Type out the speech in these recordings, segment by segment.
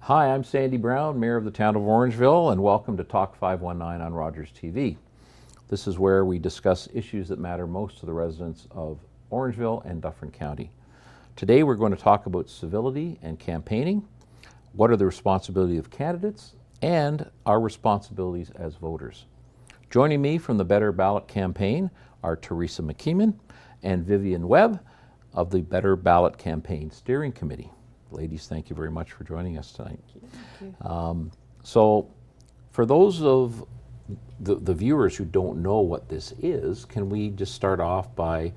Hi, I'm Sandy Brown, Mayor of the town of Orangeville, and welcome to Talk 519 on Rogers TV. This is where we discuss issues that matter most to the residents of Orangeville and Dufferin County. Today we're going to talk about civility and campaigning, what are the responsibilities of candidates, and our responsibilities as voters. Joining me from the Better Ballot Campaign are Teresa McKeeman and Vivian Webb of the Better Ballot Campaign Steering Committee. Ladies, thank you very much for joining us tonight. Thank you. So for those of the viewers who don't know what this is, can we just start off by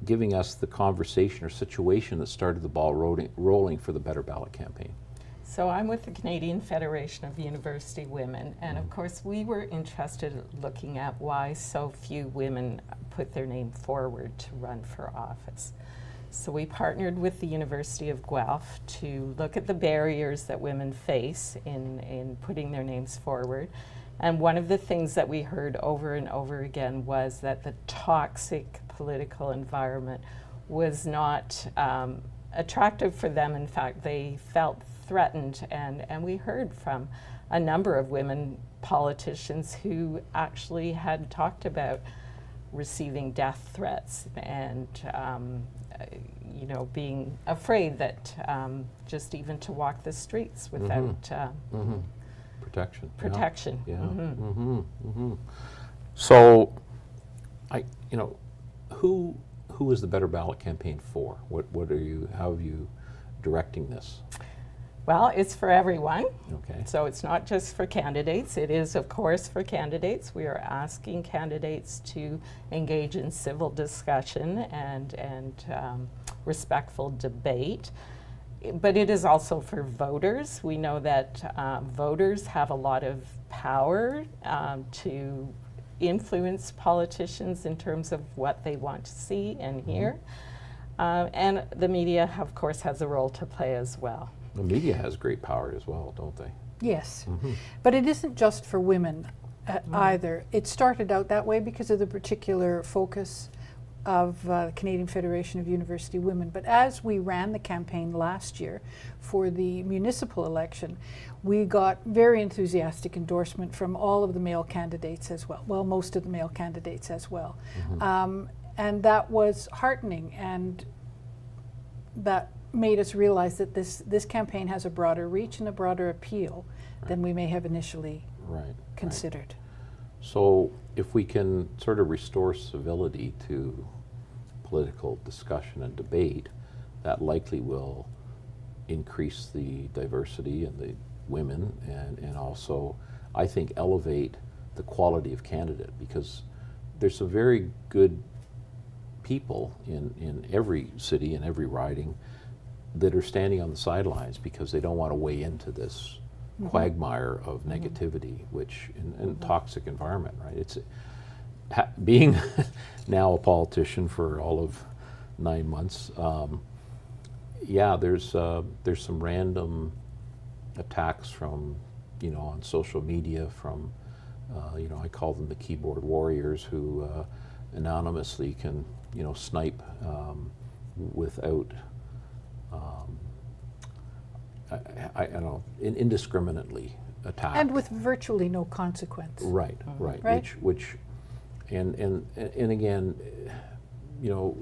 giving us the conversation or situation that started the ball rolling for the Better Ballot Campaign? So I'm with the Canadian Federation of University Women, and of course we were interested in looking at why so few women put their name forward to run for office. So we partnered with the University of Guelph to look at the barriers that women face in putting their names forward. And one of the things that we heard over and over again was that the toxic political environment was not attractive for them. In fact, they felt threatened, and we heard from a number of women politicians who actually had talked about receiving death threats and being afraid that just even to walk the streets without protection. Yeah. So, who is the Better Ballot Campaign for? How are you directing this? Well, it's for everyone. Okay. So it's not just for candidates. It is, of course, for candidates. We are asking candidates to engage in civil discussion and respectful debate. But it is also for voters. We know that voters have a lot of power to influence politicians in terms of what they want to see and hear. And the media, of course, has a role to play as well. The media has great power as well, don't they? Yes, but it isn't just for women either. It started out that way because of the particular focus of the Canadian Federation of University Women. But as we ran the campaign last year for the municipal election, we got very enthusiastic endorsement from all of the male candidates as well. Well, most of the male candidates as well. And that was heartening, and that made us realize that this campaign has a broader reach and a broader appeal than we may have initially considered. So if we can sort of restore civility to political discussion and debate, that likely will increase the diversity in the women and also, I think, elevate the quality of candidate, because there's some very good people in every city and every riding that are standing on the sidelines because they don't want to weigh into this quagmire of negativity, which in toxic environment, right? It's being now a politician for all of 9 months. There's some random attacks from on social media from I call them the keyboard warriors who anonymously can snipe without I don't know, indiscriminately attack. And with virtually no consequence. Right. Which and again,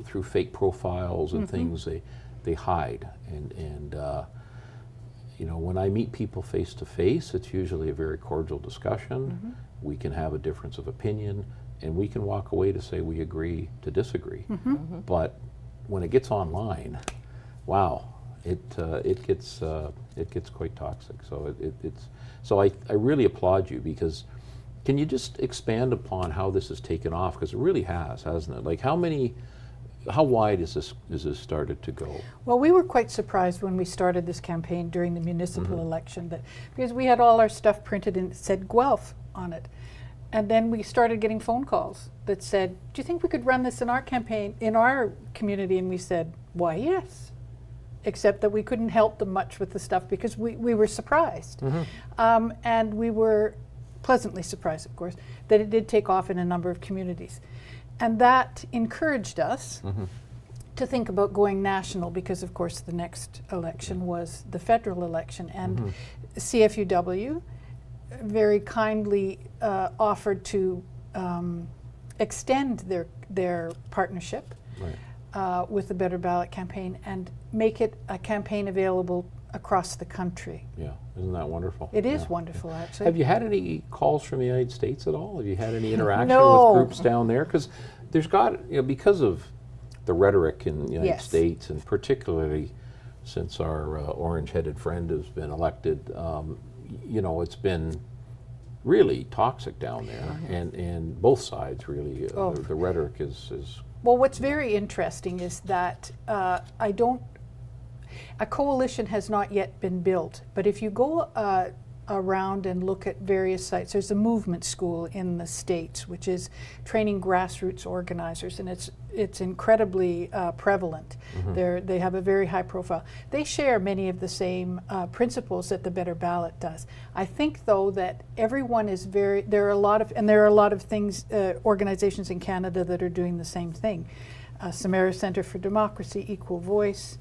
through fake profiles and things, they hide. And when I meet people face to face, it's usually a very cordial discussion. We can have a difference of opinion, and we can walk away to say we agree to disagree. But when it gets online, wow. It gets quite toxic. So I really applaud you, because can you just expand upon how this has taken off? Because it really has, hasn't it? Like how wide is this started to go? Well, we were quite surprised when we started this campaign during the municipal election, because we had all our stuff printed and it said Guelph on it. And then we started getting phone calls that said, do you think we could run this in our campaign, in our community? And we said, why, yes. Except that we couldn't help them much with the stuff because we were surprised. And we were pleasantly surprised, of course, that it did take off in a number of communities. And that encouraged us to think about going national, because of course the next election was the federal election, and CFUW very kindly offered to extend their partnership with the Better Ballot Campaign and make it a campaign available across the country. Yeah, isn't that wonderful? It is wonderful, actually. Have you had any calls from the United States at all? Have you had any interaction No. with groups down there? Because there's got, because of the rhetoric in the United States, and particularly since our orange-headed friend has been elected, it's been really toxic down there, and both sides really. The rhetoric is. Well, what's very interesting is that a coalition has not yet been built, but if you go around and look at various sites, there's a movement school in the States which is training grassroots organizers, and it's incredibly prevalent. They have a very high profile. They share many of the same principles that the Better Ballot does. I think, though, that everyone is there are a lot of things, organizations in Canada that are doing the same thing. Samara Centre for Democracy, Equal Voice,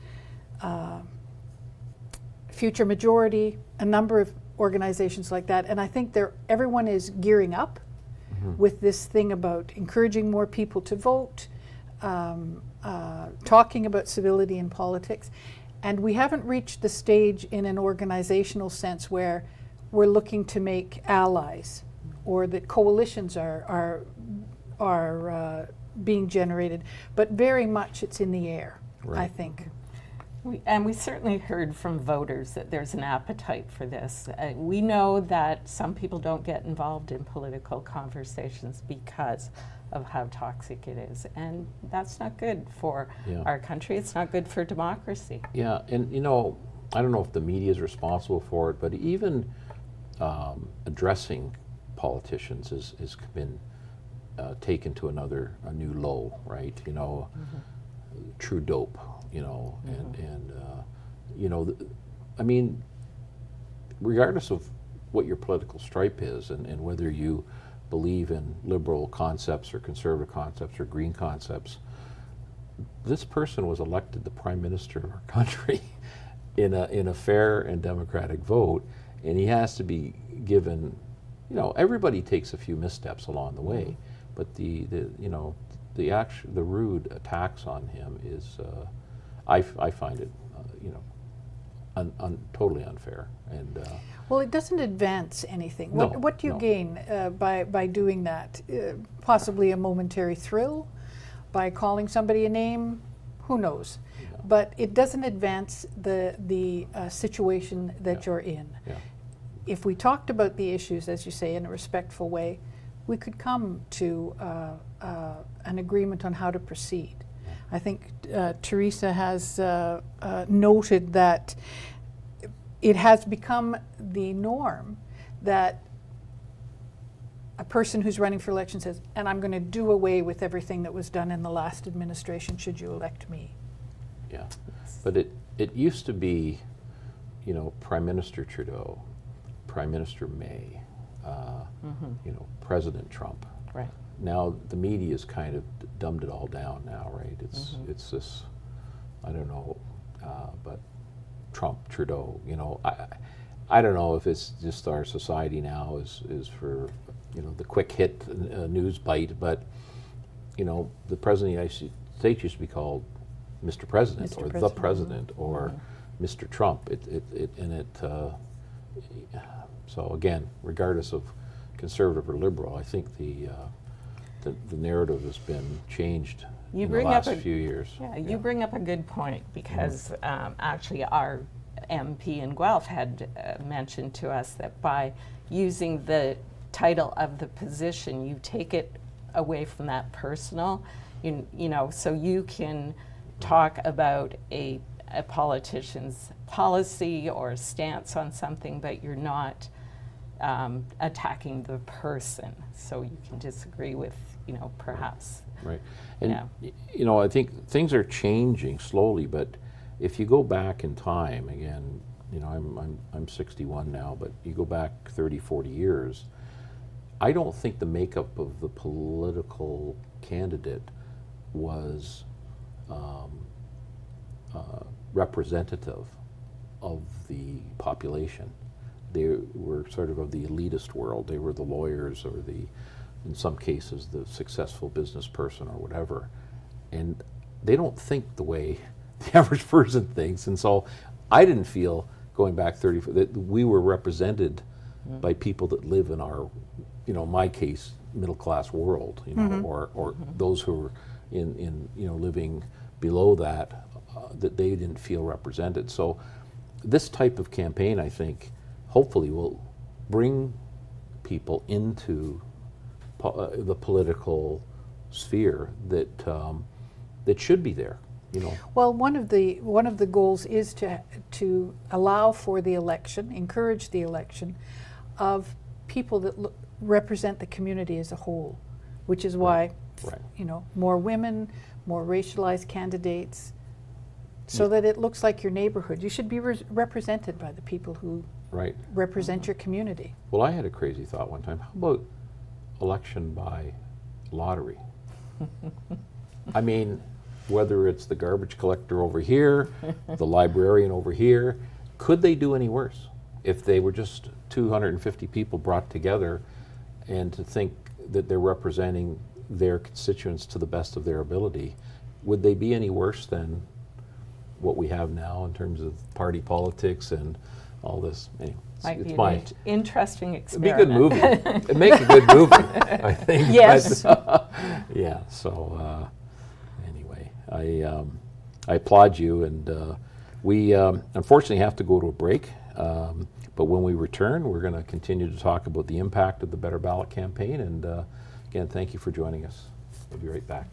Future Majority, a number of organizations like that, and I think everyone is gearing up with this thing about encouraging more people to vote, talking about civility in politics, and we haven't reached the stage in an organizational sense where we're looking to make allies, or that coalitions are being generated, but very much it's in the air, I think. We certainly heard from voters that there's an appetite for this. We know that some people don't get involved in political conversations because of how toxic it is, and that's not good for our country. It's not good for democracy. Yeah, and I don't know if the media is responsible for it, but even addressing politicians has been taken to a new low, right? True dope. Regardless of what your political stripe is, and whether you believe in liberal concepts or conservative concepts or green concepts, this person was elected the Prime Minister of our country in a fair and democratic vote, and he has to be given. Everybody takes a few missteps along the way, but the rude attacks on him is. I find it, totally unfair, and well, it doesn't advance anything. No, What do you gain by doing that? Possibly a momentary thrill by calling somebody a name. Who knows? Yeah. But it doesn't advance the situation that you're in. Yeah. If we talked about the issues, as you say, in a respectful way, we could come to an agreement on how to proceed. I think Teresa has noted that it has become the norm that a person who's running for election says, and I'm going to do away with everything that was done in the last administration should you elect me. Yeah, but it used to be, Prime Minister Trudeau, Prime Minister May, President Trump. Right. Now the media's kind of dumbed it all down now, right? It's this, I don't know, but Trump, Trudeau, I don't know if it's just our society now is for, the quick hit news bite, but, the President of the United States used to be called Mr. President, Mr. or President. the President, or Mr. Trump. So again, regardless of conservative or liberal, I think the narrative has been changed in the last few years. Yeah, you bring up a good point, because actually our MP in Guelph had mentioned to us that by using the title of the position, you take it away from that personal, so you can talk about a politician's policy or stance on something, but you're not attacking the person. So you can disagree with, perhaps. Right. And, I think things are changing slowly, but if you go back in time, again, I'm 61 now, but you go back 30, 40 years, I don't think the makeup of the political candidate was representative of the population. They were sort of the elitist world. They were the lawyers or in some cases, the successful business person or whatever. And they don't think the way the average person thinks. And so I didn't feel, going back 30, that we were represented by people that live in our, my case, middle class world, or those who are in living below that, that they didn't feel represented. So this type of campaign, I think, hopefully will bring people into the political sphere that should be there. Well, one of the goals is to allow for the election, encourage the election of people that represent the community as a whole, which is why more women, more racialized candidates, so that it looks like your neighborhood. You should be represented by the people who represent your community. Well, I had a crazy thought one time. How about election by lottery? I mean, whether it's the garbage collector over here, the librarian over here, could they do any worse if they were just 250 people brought together, and to think that they're representing their constituents to the best of their ability? Would they be any worse than what we have now in terms of party politics and all this? Anyway, Might be an interesting it'd be a experiment. good movie. It'd make a good movie, I think. Yes. But, yeah. So anyway, I applaud you, and we unfortunately have to go to a break. But when we return, we're going to continue to talk about the impact of the Better Ballot Campaign. And again, thank you for joining us. We'll be right back.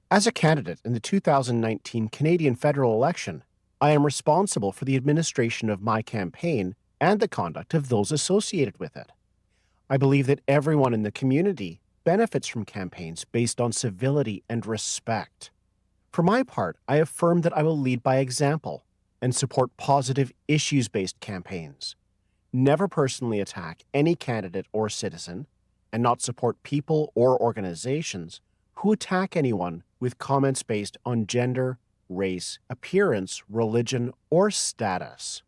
As a candidate in the 2019 Canadian federal election, I am responsible for the administration of my campaign and the conduct of those associated with it. I believe that everyone in the community benefits from campaigns based on civility and respect. For my part, I affirm that I will lead by example and support positive issues-based campaigns, never personally attack any candidate or citizen, and not support people or organizations who attack anyone with comments based on gender, race, appearance, religion, or status.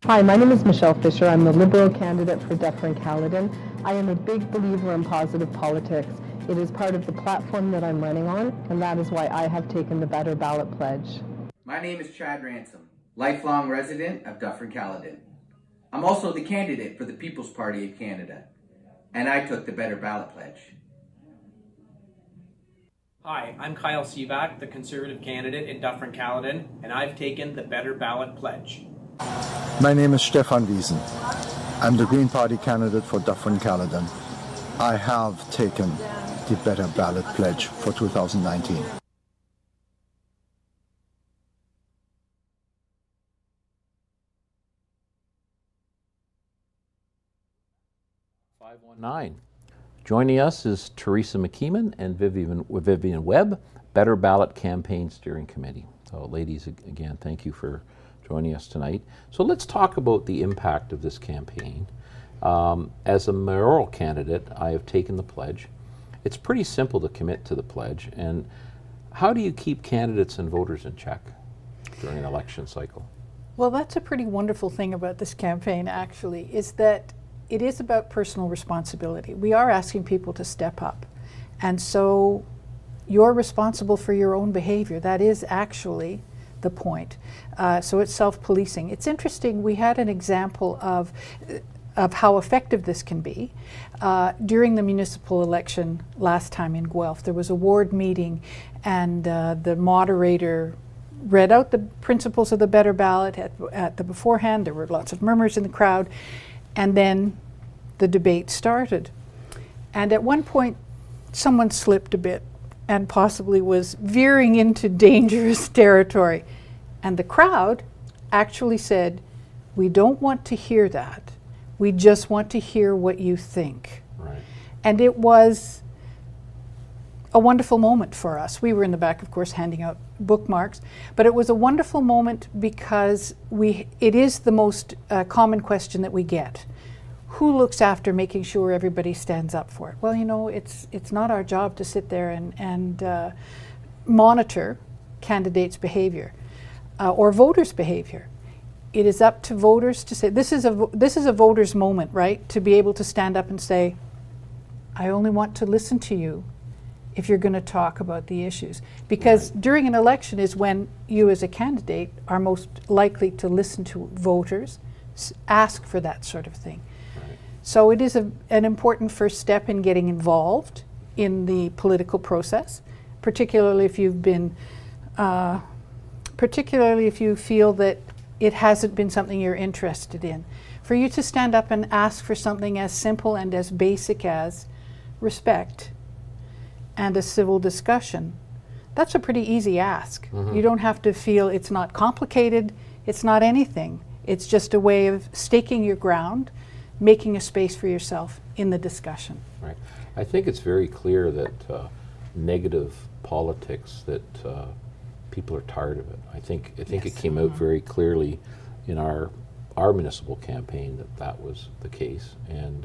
Hi, my name is Michelle Fisher. I'm the Liberal candidate for Dufferin-Caledon. I am a big believer in positive politics. It is part of the platform that I'm running on, and that is why I have taken the Better Ballot Pledge. My name is Chad Ransom, lifelong resident of Dufferin-Caledon. I'm also the candidate for the People's Party of Canada, and I took the Better Ballot Pledge. Hi, I'm Kyle Sivak, the Conservative candidate in Dufferin-Caledon, and I've taken the Better Ballot Pledge. My name is Stefan Wiesen. I'm the Green Party candidate for Dufferin-Caledon. I have taken the Better Ballot Pledge for 2019. Joining us is Teresa McKeeman and Vivian Webb, Better Ballot Campaign Steering Committee. So ladies, again, thank you for joining us tonight. So let's talk about the impact of this campaign. As a mayoral candidate, I have taken the pledge. It's pretty simple to commit to the pledge. And how do you keep candidates and voters in check during an election cycle? Well, that's a pretty wonderful thing about this campaign, actually, is that it is about personal responsibility. We are asking people to step up. And so you're responsible for your own behavior. That is actually the point. So it's self-policing. It's interesting, we had an example of how effective this can be. During the municipal election last time in Guelph, there was a ward meeting, and the moderator read out the principles of the Better Ballot at the beforehand. There were lots of murmurs in the crowd, and then the debate started. And at one point, someone slipped a bit and possibly was veering into dangerous territory. And the crowd actually said, "We don't want to hear that. We just want to hear what you think." Right. And it was a wonderful moment for us. We were in the back, of course, handing out bookmarks, but it was a wonderful moment because it is the most common question that we get. Who looks after making sure everybody stands up for it? Well, you know, it's not our job to sit there and monitor candidates' behavior or voters' behavior. It is up to voters to say, this is a voter's moment, right? To be able to stand up and say, I only want to listen to you if you're going to talk about the issues. Because during an election is when you as a candidate are most likely to listen to voters, ask for that sort of thing. So it is an important first step in getting involved in the political process, particularly if you've been, particularly if you feel that it hasn't been something you're interested in. For you to stand up and ask for something as simple and as basic as respect and a civil discussion, that's a pretty easy ask. Mm-hmm. You don't have to feel it's not complicated, it's not anything. It's just a way of staking your ground, making a space for yourself in the discussion. Right. I think it's very clear that negative politics, that people are tired of it. I think yes. It came out very clearly in our municipal campaign that was the case. And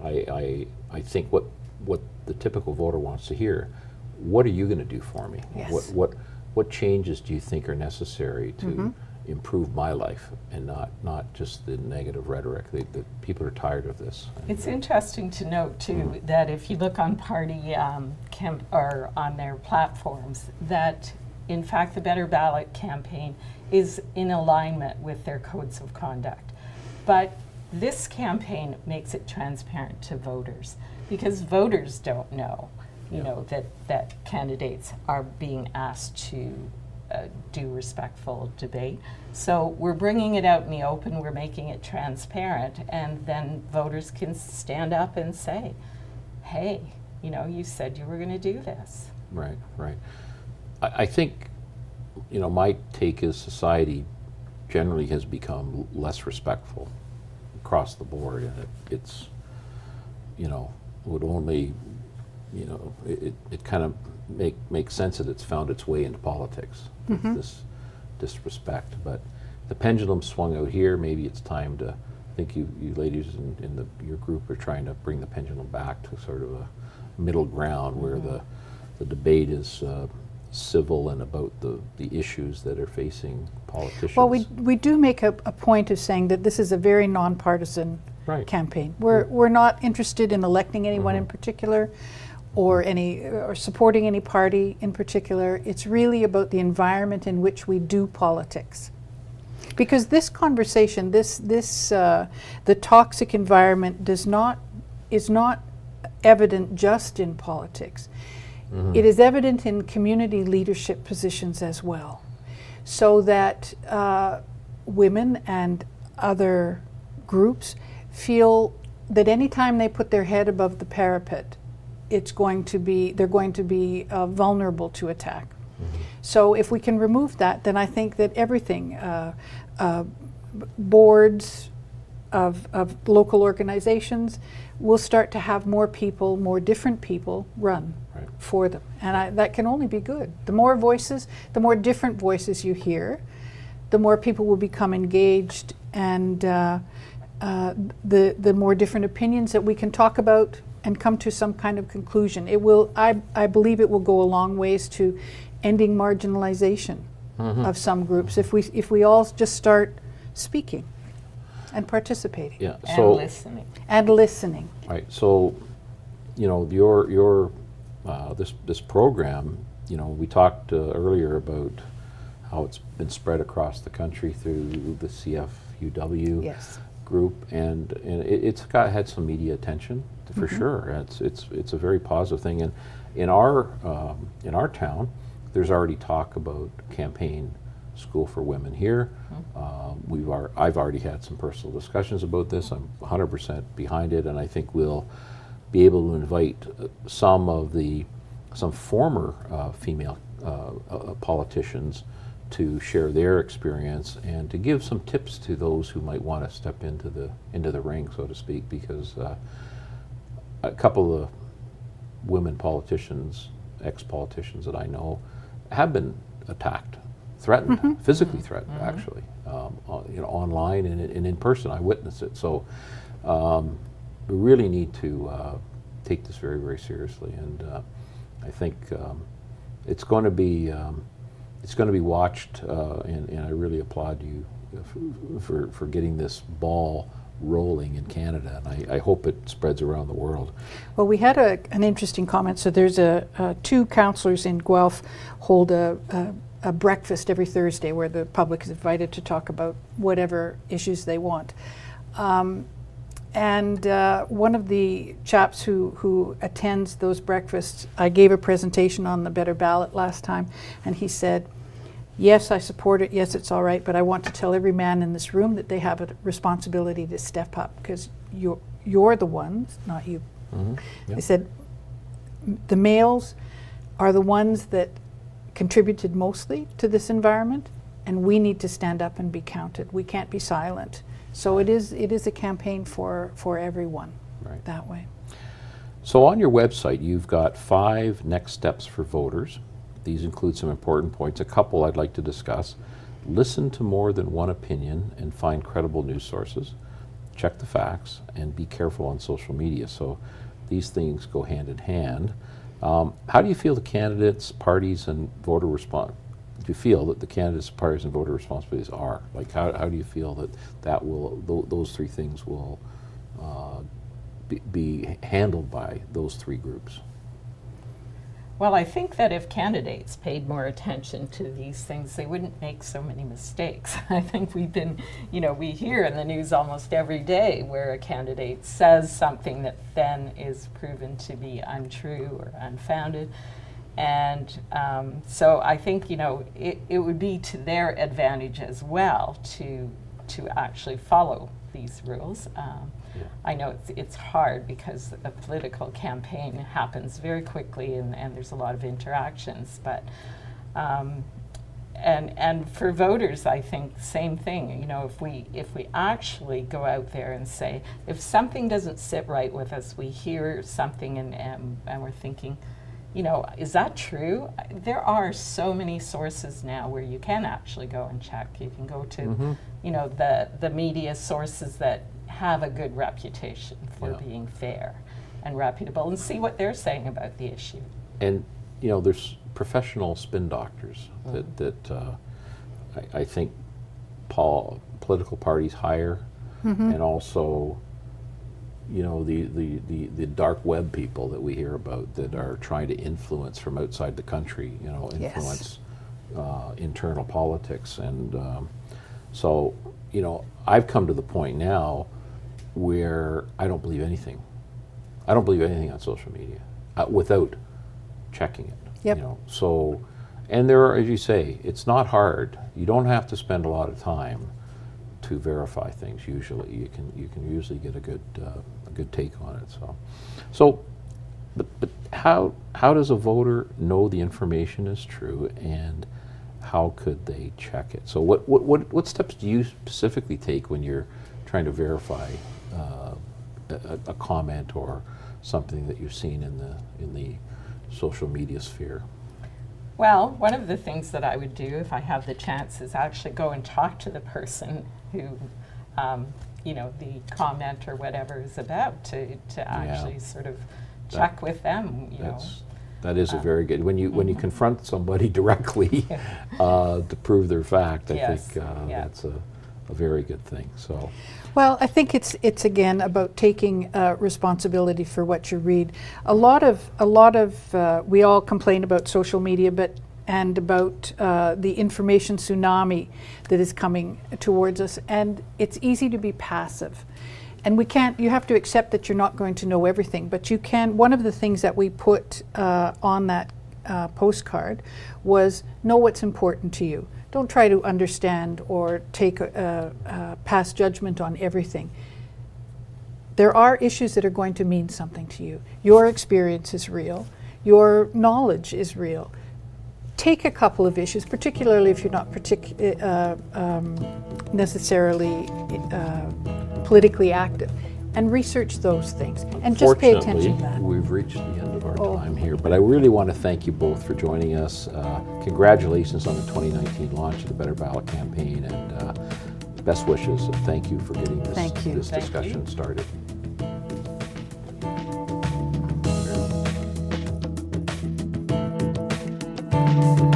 I think what the typical voter wants to hear, what are you going to do for me? Yes. What changes do you think are necessary to improve my life, and not just the negative rhetoric? The people are tired of this. It's interesting to note too that if you look on party or on their platforms, that in fact the Better Ballot Campaign is in alignment with their codes of conduct. But this campaign makes it transparent to voters, because voters don't know, you know, that candidates are being asked to do respectful debate. So we're bringing it out in the open, we're making it transparent, and then voters can stand up and say, hey, you know, you said you were going to do this. Right, right. I think, you know, my take is society generally has become less respectful across the board, and it's, you know, would only, you know, it kind of makes sense that it's found its way into politics, this disrespect. But the pendulum swung out here. Maybe it's time to, I think you ladies in your group are trying to bring the pendulum back to sort of a middle ground where the debate is civil and about the issues that are facing politicians. Well, we do make a point of saying that this is a very nonpartisan campaign. We're not interested in electing anyone in particular, or supporting any party in particular. It's really about the environment in which we do politics. Because this conversation, the toxic environment is not evident just in politics. It is evident in community leadership positions as well. So that women and other groups feel that anytime they put their head above the parapet, they're going to be vulnerable to attack. So if we can remove that, then I think that everything, boards of local organizations, will start to have more people, more different people run for them. And that can only be good. The more voices, the more different voices you hear, the more people will become engaged, and the more different opinions that we can talk about and come to some kind of conclusion. It will, I believe it will go a long ways to ending marginalization of some groups if we all just start speaking and participating. Yeah. And listening. Right. So, you know, your this program, you know, we talked earlier about how it's been spread across the country through the CFUW Yes. group, and it's had some media attention for sure. It's a very positive thing, and in our town, there's already talk about campaign school for women here. I've already had some personal discussions about this. I'm 100% behind it, and I think we'll be able to invite some former female politicians to share their experience and to give some tips to those who might want to step into the ring, so to speak, because a couple of women politicians, ex-politicians that I know, have been attacked, threatened, physically threatened, actually, you know, online and in person. I witnessed it. So we really need to take this very, very seriously, and I think it's going to be watched, and I really applaud you for getting this ball rolling in Canada, and I hope it spreads around the world. Well, we had an interesting comment. So there's two councillors in Guelph hold a breakfast every Thursday where the public is invited to talk about whatever issues they want. And one of the chaps who attends those breakfasts, I gave a presentation on the Better Ballot last time, and he said, yes, I support it, yes, it's all right, but I want to tell every man in this room that they have a responsibility to step up, because you're the ones, not you. They said, the males are the ones that contributed mostly to this environment, and we need to stand up and be counted. We can't be silent. So it is a campaign for everyone that way. So on your website, you've got 5 next steps for voters. These include some important points. A couple I'd like to discuss. Listen to more than one opinion and find credible news sources. Check the facts and be careful on social media. So these things go hand in hand. How do you feel the candidates, parties, and voter response? Do you feel that the candidates, parties, and voter responsibilities are? Like, how do you feel those 3 things will be handled by those 3 groups? Well, I think that if candidates paid more attention to these things, they wouldn't make so many mistakes. I think we hear in the news almost every day where a candidate says something that then is proven to be untrue or unfounded. And so I think, it would be to their advantage as well to actually follow these rules. I know it's hard because a political campaign happens very quickly and there's a lot of interactions, but and for voters, I think same thing. If we actually go out there and say, if something doesn't sit right with us, we hear something and we're thinking, is that true? There are so many sources now where you can actually go and check. You can go to, the media sources that have a good reputation for being fair and reputable, and see what they're saying about the issue. And there's professional spin doctors that I think political parties hire, and also the dark web people that we hear about that are trying to influence from outside the country, influence internal politics. And so I've come to the point now where I don't believe anything. I don't believe anything on social media without checking it. Yep. So, and there are, as you say, it's not hard. You don't have to spend a lot of time to verify things. Usually, you can usually get a good take on it. So But how does a voter know the information is true, and how could they check it? So what steps do you specifically take when you're trying to verify a comment or something that you've seen in the social media sphere? Well, one of the things that I would do if I have the chance is actually go and talk to the person who, you know, the comment or whatever is about to actually sort of check with them, you know. That is a very good, when you confront somebody directly to prove their fact, I think that's a very good thing. So. Well, I think it's again about taking responsibility for what you read. A lot of we all complain about social media, and about the information tsunami that is coming towards us, and it's easy to be passive. And you have to accept that you're not going to know everything, but you can. One of the things that we put on that postcard was know what's important to you. Don't try to understand or take pass judgment on everything. There are issues that are going to mean something to you. Your experience is real. Your knowledge is real. Take a couple of issues, particularly if you're not necessarily politically active, and research those things, and just pay attention to that. We've reached the end of our time here, but I really want to thank you both for joining us. Congratulations on the 2019 launch of the Better Ballot Campaign, and best wishes. And thank you for getting this discussion started. Thank you.